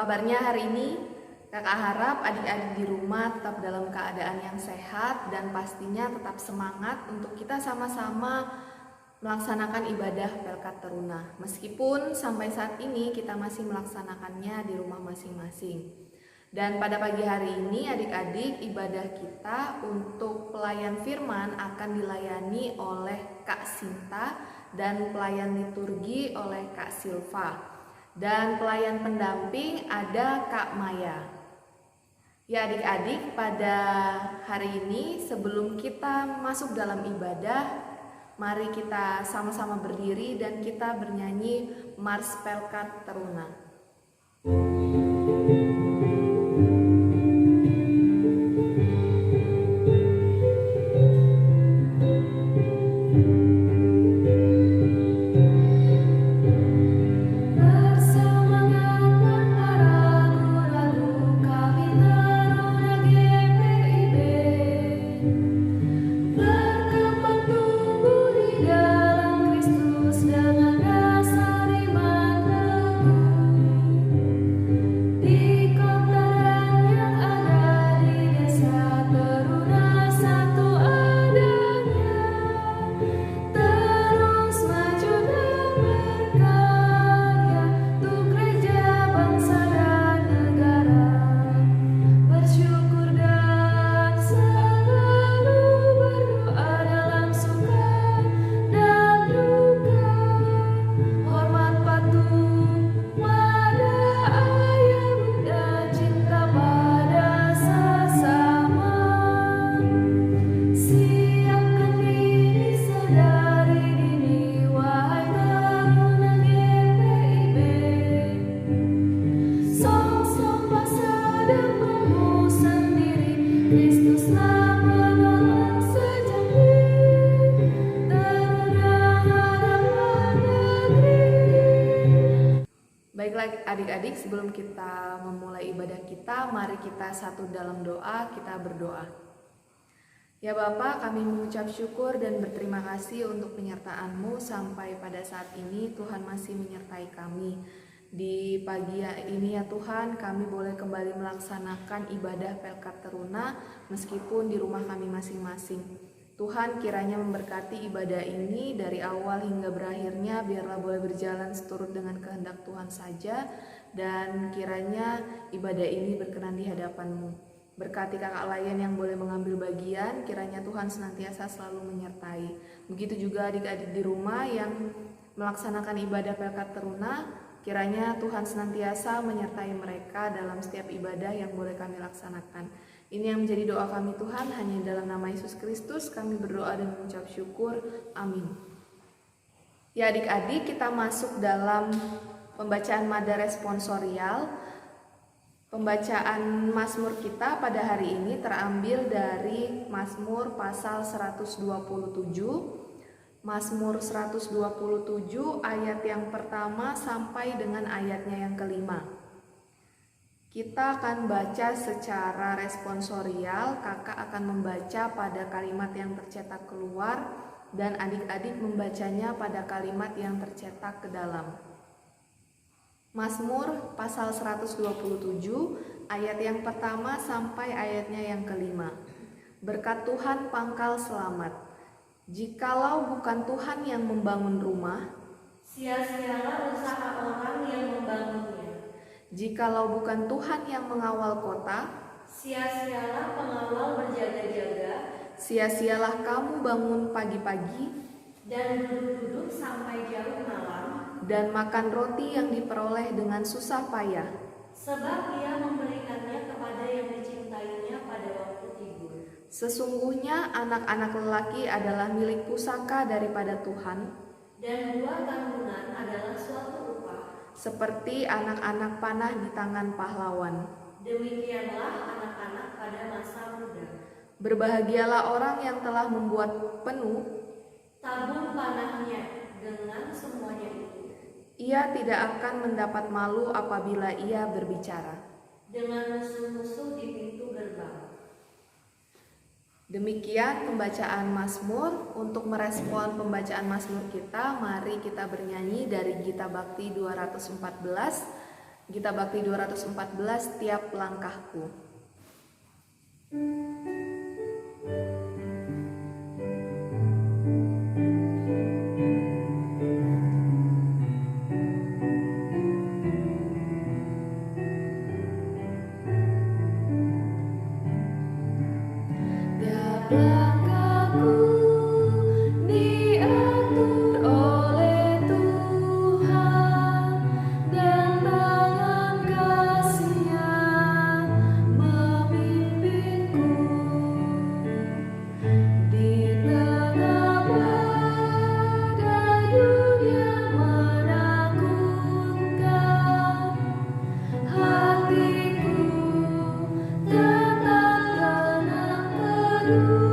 kabarnya hari ini? Kakak harap adik-adik di rumah tetap dalam keadaan yang sehat dan pastinya tetap semangat untuk kita sama-sama melaksanakan ibadah Pelkat Teruna. Meskipun sampai saat ini kita masih melaksanakannya di rumah masing-masing. Dan pada pagi hari ini adik-adik ibadah kita untuk pelayan firman akan dilayani oleh Kak Sinta dan pelayan liturgi oleh Kak Silva. Dan pelayan pendamping ada Kak Maya. Ya adik-adik, pada hari ini sebelum kita masuk dalam ibadah, mari kita sama-sama berdiri dan kita bernyanyi Mars Pelkat Teruna. Baiklah adik-adik, sebelum kita memulai ibadah kita, mari kita satu dalam doa, kita berdoa. Ya Bapa, kami mengucap syukur dan berterima kasih untuk penyertaan-Mu sampai pada saat ini. Tuhan masih menyertai kami. Di pagi ini ya Tuhan, kami boleh kembali melaksanakan ibadah Pelkat Teruna meskipun di rumah kami masing-masing. Tuhan kiranya memberkati ibadah ini dari awal hingga berakhirnya, biarlah boleh berjalan seturut dengan kehendak Tuhan saja, dan kiranya ibadah ini berkenan di hadapan-Mu. Berkati kakak layan yang boleh mengambil bagian, kiranya Tuhan senantiasa selalu menyertai. Begitu juga adik-adik di rumah yang melaksanakan ibadah Pelkat Teruna, kiranya Tuhan senantiasa menyertai mereka dalam setiap ibadah yang boleh kami laksanakan. Ini yang menjadi doa kami Tuhan, hanya dalam nama Yesus Kristus kami berdoa dan mengucap syukur. Amin. Ya adik-adik, kita masuk dalam pembacaan Mada Responsorial. Pembacaan Mazmur kita pada hari ini terambil dari Mazmur pasal 127. Mazmur 127 ayat yang pertama sampai dengan ayatnya yang kelima. Kita akan baca secara responsorial, kakak akan membaca pada kalimat yang tercetak keluar dan adik-adik membacanya pada kalimat yang tercetak ke dalam. Mazmur pasal 127 ayat yang pertama sampai ayatnya yang kelima. Berkat Tuhan pangkal selamat. Jikalau bukan Tuhan yang membangun rumah, sia-sialah usaha orang yang membangunnya. Jikalau bukan Tuhan yang mengawal kota, sia-sialah pengawal berjaga-jaga. Sia-sialah kamu bangun pagi-pagi dan duduk-duduk sampai jauh malam, dan makan roti yang diperoleh dengan susah payah. Sebab Ia memberikannya kepada yang dicintainya pada waktu tidur. Sesungguhnya anak-anak lelaki adalah milik pusaka daripada Tuhan, dan buah tanggungan adalah suatu upah, seperti anak-anak panah di tangan pahlawan. Demikianlah anak-anak pada masa muda. Berbahagialah orang yang telah membuat penuh tabung panahnya dengan semuanya itu. Ia tidak akan mendapat malu apabila ia berbicara dengan musuh-musuh di pintu gerbang. Demikian pembacaan Mazmur. Untuk merespon pembacaan Mazmur kita, mari kita bernyanyi dari Gita Bakti 214 Gita Bakti 214, Tiap Langkahku. Tiap langkahku diatur oleh Tuhan, dan tangan kasih-Nya memimpinku. Di tengah badai dunia menakutkan, hatiku tetap tenang teduh.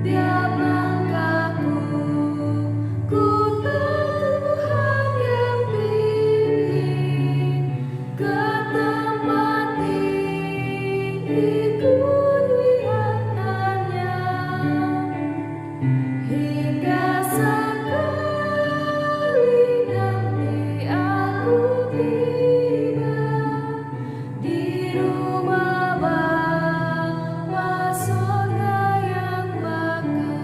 Tiap langkahku, ku tahu Tuhan yang pimpin ke tempat tinggiku di atasnya, hingga sekali nanti aku tiba di rumah Bapa surga yang bakal.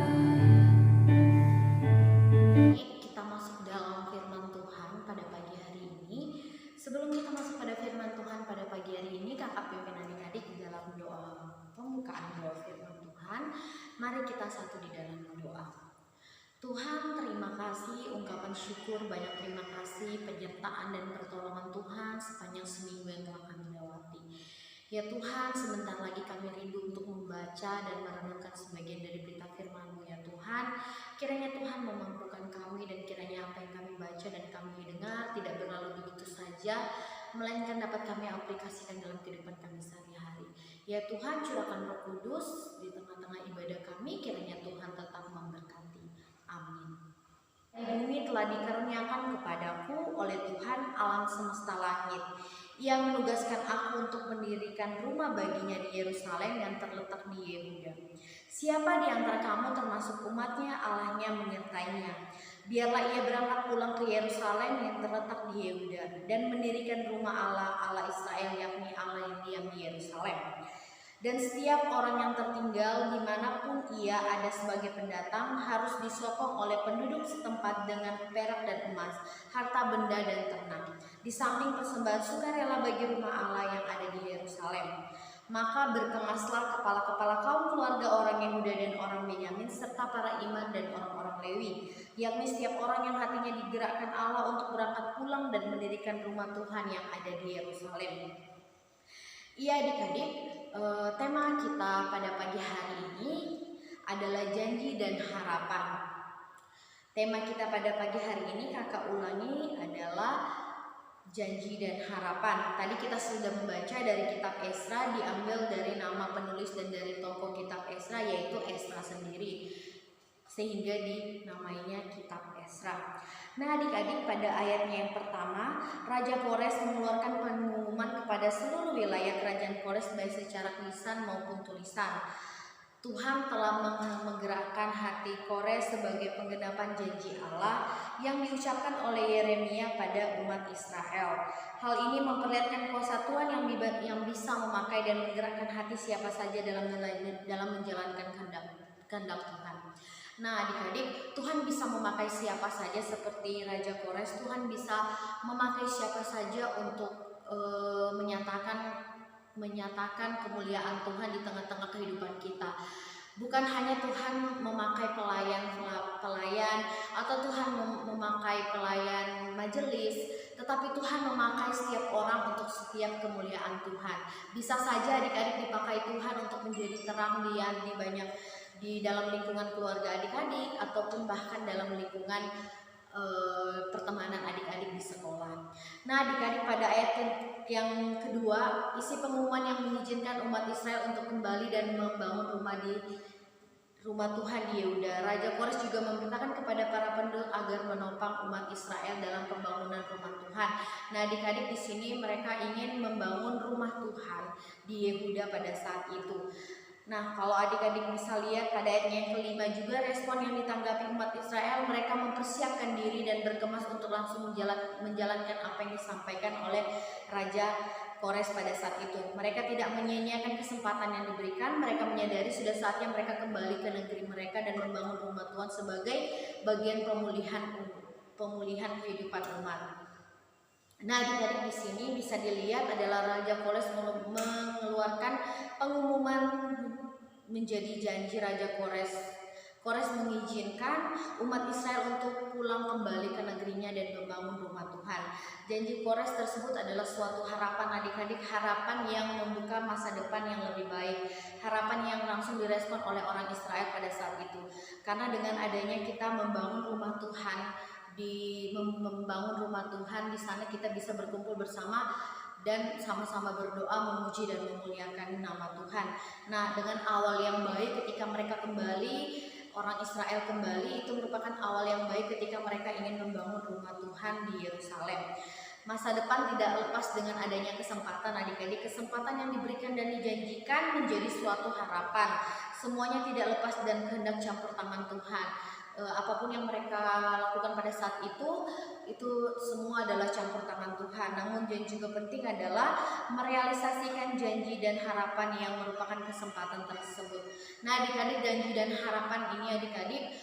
Kita masuk dalam firman Tuhan pada pagi hari ini. Sebelum kita masuk pada firman Tuhan pada pagi hari ini, kakak pimpin adik-adik di dalam doa pembukaan doa firman Tuhan. Mari kita satu di dalam doa. Tuhan, terima kasih, ungkapan syukur, banyak terima kasih penyertaan dan pertolongan Tuhan sepanjang seminggu yang telah kami lewati. Ya Tuhan, sebentar lagi kami rindu untuk membaca dan merenungkan sebagian dari berita firman-Mu ya Tuhan. Kiranya Tuhan memampukan kami, dan kiranya apa yang kami baca dan kami dengar tidak berlalu begitu saja, melainkan dapat kami aplikasikan dalam kehidupan kami sehari-hari. Ya Tuhan, curahkan Roh Kudus di tengah-tengah ibadah kami, kiranya Tuhan tetap memberkati. Amin. Bumi telah dikaruniakan kepadaku oleh Tuhan alam semesta langit. Ia menugaskan aku untuk mendirikan rumah baginya di Yerusalem yang terletak di Yehuda. Siapa di antara kamu termasuk umatnya, Allahnya menyertainya. Biarlah ia berangkat pulang ke Yerusalem yang terletak di Yehuda dan mendirikan rumah Allah, Allah Israel, yakni Allah yang diam di Yerusalem. Dan setiap orang yang tertinggal dimanapun ia ada sebagai pendatang harus disokong oleh penduduk setempat dengan perak dan emas, harta benda dan ternak, di samping persembahan sukarela bagi rumah Allah yang ada di Yerusalem. Maka berkemaslah kepala-kepala kaum keluarga orang Yehuda dan orang Benyamin, serta para imam dan orang-orang Lewi, yakni setiap orang yang hatinya digerakkan Allah untuk berangkat pulang dan mendirikan rumah Tuhan yang ada di Yerusalem. Iya adik-adik, tema kita pada pagi hari ini adalah janji dan harapan. Tema kita pada pagi hari ini kakak ulangi adalah janji dan harapan. Tadi kita sudah membaca dari kitab Esra, diambil dari nama penulis dan dari tokoh kitab Esra, yaitu Esra sendiri, sehingga dinamainya kitab Esra. Nah adik-adik, pada ayatnya yang pertama, Raja Kores mengeluarkan pengumuman kepada seluruh wilayah kerajaan Kores baik secara lisan maupun tulisan. Tuhan telah menggerakkan hati Kores sebagai penggenapan janji Allah yang diucapkan oleh Yeremia pada umat Israel. Hal ini memperlihatkan kuasa Tuhan yang bisa memakai dan menggerakkan hati siapa saja dalam menjalankan kehendak Tuhan. Nah adik-adik, Tuhan bisa memakai siapa saja seperti Raja Kores. Tuhan bisa memakai siapa saja untuk menyatakan kemuliaan Tuhan di tengah-tengah kehidupan kita. Bukan hanya Tuhan memakai pelayan atau Tuhan memakai pelayan majelis, tetapi Tuhan memakai setiap orang untuk setiap kemuliaan Tuhan. Bisa saja adik-adik dipakai Tuhan untuk menjadi terang di dalam lingkungan keluarga adik-adik, ataupun bahkan dalam lingkungan pertemanan adik-adik di sekolah. Nah adik-adik, pada ayat yang kedua, isi pengumuman yang mengizinkan umat Israel untuk kembali dan membangun rumah Tuhan di Yehuda. Raja Kores juga memerintahkan kepada para penduduk agar menopang umat Israel dalam pembangunan rumah Tuhan. Nah adik-adik, di sini mereka ingin membangun rumah Tuhan di Yehuda pada saat itu. Nah, kalau adik-adik bisa lihat pada ayatnya yang kelima juga respon yang ditanggapi umat Israel, mereka mempersiapkan diri dan berkemas untuk langsung menjalankan apa yang disampaikan oleh Raja Kores pada saat itu. Mereka tidak menyia-nyiakan kesempatan yang diberikan, mereka menyadari sudah saatnya mereka kembali ke negeri mereka dan membangun rumah Tuhan sebagai bagian pemulihan kehidupan umat. Nah, adik-adik di sini bisa dilihat adalah Raja Kores mengeluarkan pengumuman menjadi janji Raja Kores. Kores mengizinkan umat Israel untuk pulang kembali ke negerinya dan membangun rumah Tuhan. Janji Kores tersebut adalah suatu harapan adik-adik, harapan yang membuka masa depan yang lebih baik, harapan yang langsung direspon oleh orang Israel pada saat itu. Karena dengan adanya kita membangun rumah Tuhan, membangun rumah Tuhan, di sana kita bisa berkumpul bersama dan sama-sama berdoa memuji dan memuliakan nama Tuhan. Nah, dengan awal yang baik ketika mereka kembali, orang Israel kembali, itu merupakan awal yang baik ketika mereka ingin membangun rumah Tuhan di Yerusalem. Masa depan tidak lepas dengan adanya kesempatan adik-adik. Kesempatan yang diberikan dan dijanjikan menjadi suatu harapan. Semuanya tidak lepas dan kehendak campur tangan Tuhan. Apapun yang mereka lakukan pada saat itu semua adalah campur tangan Tuhan. Namun yang juga penting adalah merealisasikan janji dan harapan yang merupakan kesempatan tersebut. Nah, adik-adik, janji dan harapan ini adik-adik,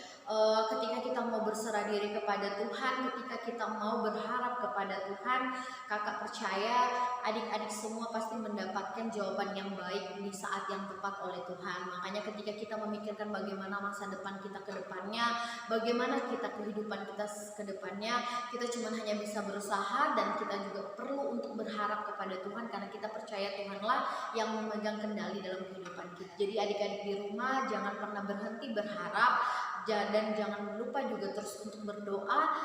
ketika kita mau berserah diri kepada Tuhan, ketika kita mau berharap kepada Tuhan, kakak percaya adik-adik semua pasti mendapatkan jawaban yang baik di saat yang tepat oleh Tuhan. Makanya ketika kita memikirkan bagaimana masa depan kita ke depannya, bagaimana kita kehidupan kita ke depannya, kita cuma hanya bisa berusaha dan kita juga perlu untuk berharap kepada Tuhan karena kita percaya Tuhanlah yang memegang kendali dalam kehidupan kita. Jadi adik-adik di rumah jangan pernah berhenti berharap dan jangan lupa juga terus untuk berdoa,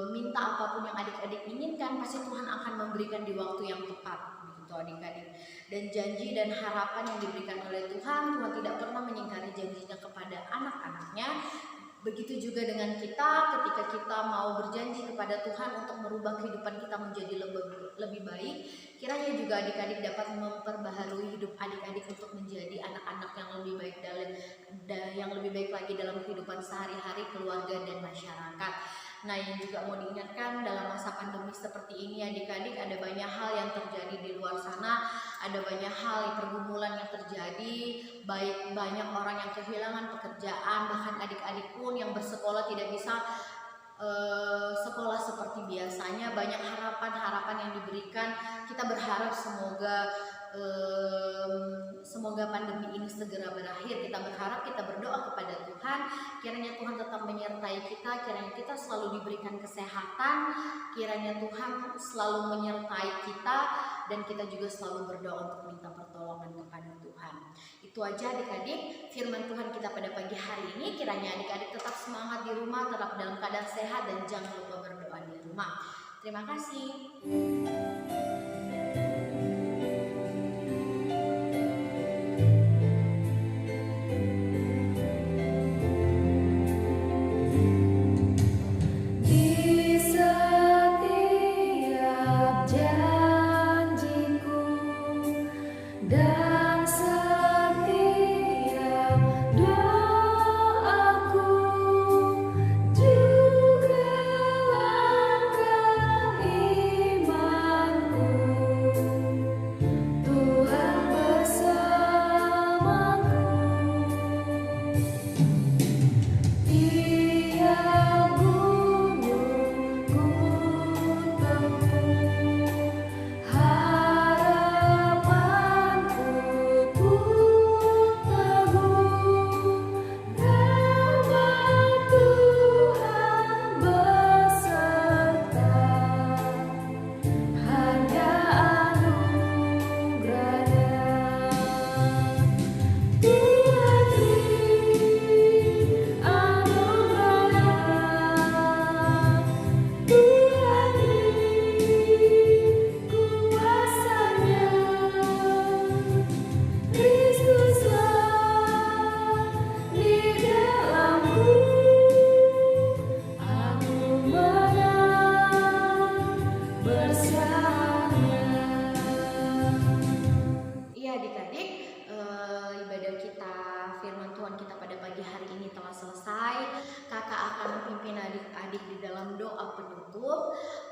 minta apapun yang adik-adik inginkan, pasti Tuhan akan memberikan di waktu yang tepat begitu adik-adik. Dan janji dan harapan yang diberikan oleh Tuhan tidak pernah menyingkari janjinya kepada anak-anaknya. Begitu juga dengan kita, ketika kita mau berjanji kepada Tuhan untuk merubah kehidupan kita menjadi lebih baik, kiranya juga adik-adik dapat memperbaharui hidup adik-adik untuk menjadi anak-anak yang lebih baik yang lebih baik lagi dalam kehidupan sehari-hari, keluarga dan masyarakat. Nah, yang juga mau diingatkan dalam masa pandemi seperti ini adik-adik, ada banyak hal yang terjadi di luar sana, ada banyak hal pergumulan yang terjadi, baik banyak orang yang kehilangan pekerjaan, bahkan adik-adik pun yang bersekolah tidak bisa sekolah seperti biasanya. Banyak harapan-harapan yang diberikan. Kita berharap semoga pandemi ini segera berakhir. Kita berharap, kita berdoa kepada Tuhan, kiranya Tuhan tetap menyertai kita, kiranya kita selalu diberikan kesehatan, kiranya Tuhan selalu menyertai kita, dan kita juga selalu berdoa untuk minta pertolongan kepada Tuhan. Itu aja adik-adik firman Tuhan kita pada pagi hari ini. Kiranya adik-adik tetap semangat di rumah, tetap dalam keadaan sehat, dan jangan lupa berdoa di rumah. Terima kasih. Juga langkah imanku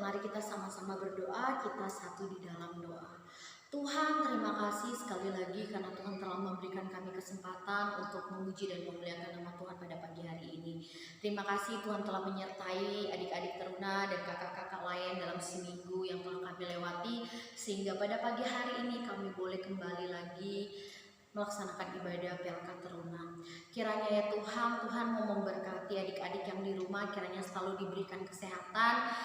Mari kita sama-sama berdoa, kita satu di dalam doa. Tuhan, terima kasih sekali lagi karena Tuhan telah memberikan kami kesempatan untuk memuji dan memuliakan nama Tuhan pada pagi hari ini. Terima kasih Tuhan telah menyertai adik-adik teruna dan kakak-kakak lain dalam seminggu yang telah kami lewati, sehingga pada pagi hari ini kami boleh kembali lagi melaksanakan ibadah PLK Teruna. Kiranya ya Tuhan, Tuhan mau memberkati adik-adik yang di rumah, kiranya selalu diberikan kesehatan.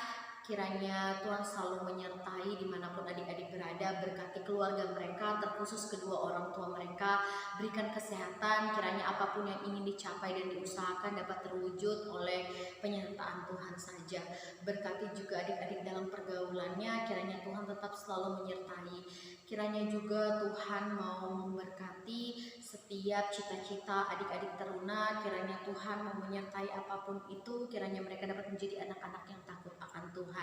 Kiranya Tuhan selalu menyertai dimanapun adik-adik berada, berkati keluarga mereka, terkhusus kedua orang tua mereka, berikan kesehatan, kiranya apapun yang ingin dicapai dan diusahakan dapat terwujud oleh penyertaan Tuhan saja. Berkati juga adik-adik dalam pergaulannya, kiranya Tuhan tetap selalu menyertai. Kiranya juga Tuhan mau memberkati setiap cita-cita adik-adik teruna, kiranya Tuhan mau menyertai apapun itu, kiranya mereka dapat menjadi anak-anak yang takut akan Tuhan.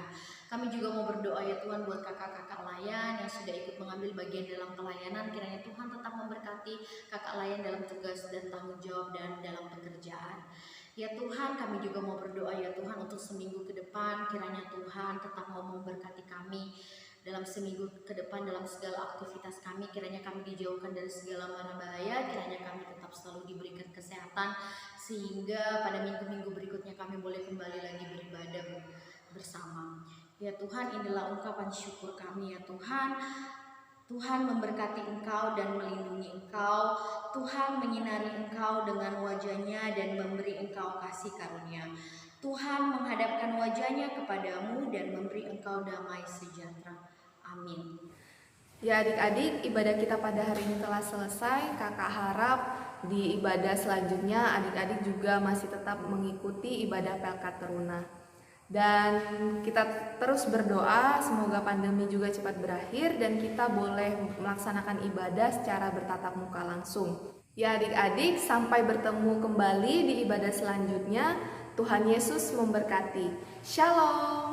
Kami juga mau berdoa ya Tuhan buat kakak-kakak layan yang sudah ikut mengambil bagian dalam pelayanan, kiranya Tuhan tetap memberkati kakak layan dalam tugas dan tanggung jawab dan dalam pekerjaan. Ya Tuhan, kami juga mau berdoa ya Tuhan untuk seminggu ke depan, kiranya Tuhan tetap mau memberkati kami dalam seminggu ke depan dalam segala aktivitas kami, kiranya kami dijauhkan dari segala mana bahaya, kiranya kami tetap selalu diberikan kesehatan, sehingga pada minggu-minggu berikutnya kami boleh kembali lagi beribadah bersama. Ya Tuhan, inilah ungkapan syukur kami ya Tuhan. Tuhan memberkati Engkau dan melindungi Engkau. Tuhan menyinari Engkau dengan wajah-Nya dan memberi Engkau kasih karunia. Tuhan menghadapkan wajah-Nya kepadamu dan memberi Engkau damai sejahtera. Amin. Ya adik-adik, ibadah kita pada hari ini telah selesai. Kakak harap di ibadah selanjutnya adik-adik juga masih tetap mengikuti ibadah PLK Teruna. Dan kita terus berdoa semoga pandemi juga cepat berakhir dan kita boleh melaksanakan ibadah secara bertatap muka langsung. Ya adik-adik, sampai bertemu kembali di ibadah selanjutnya. Tuhan Yesus memberkati. Shalom.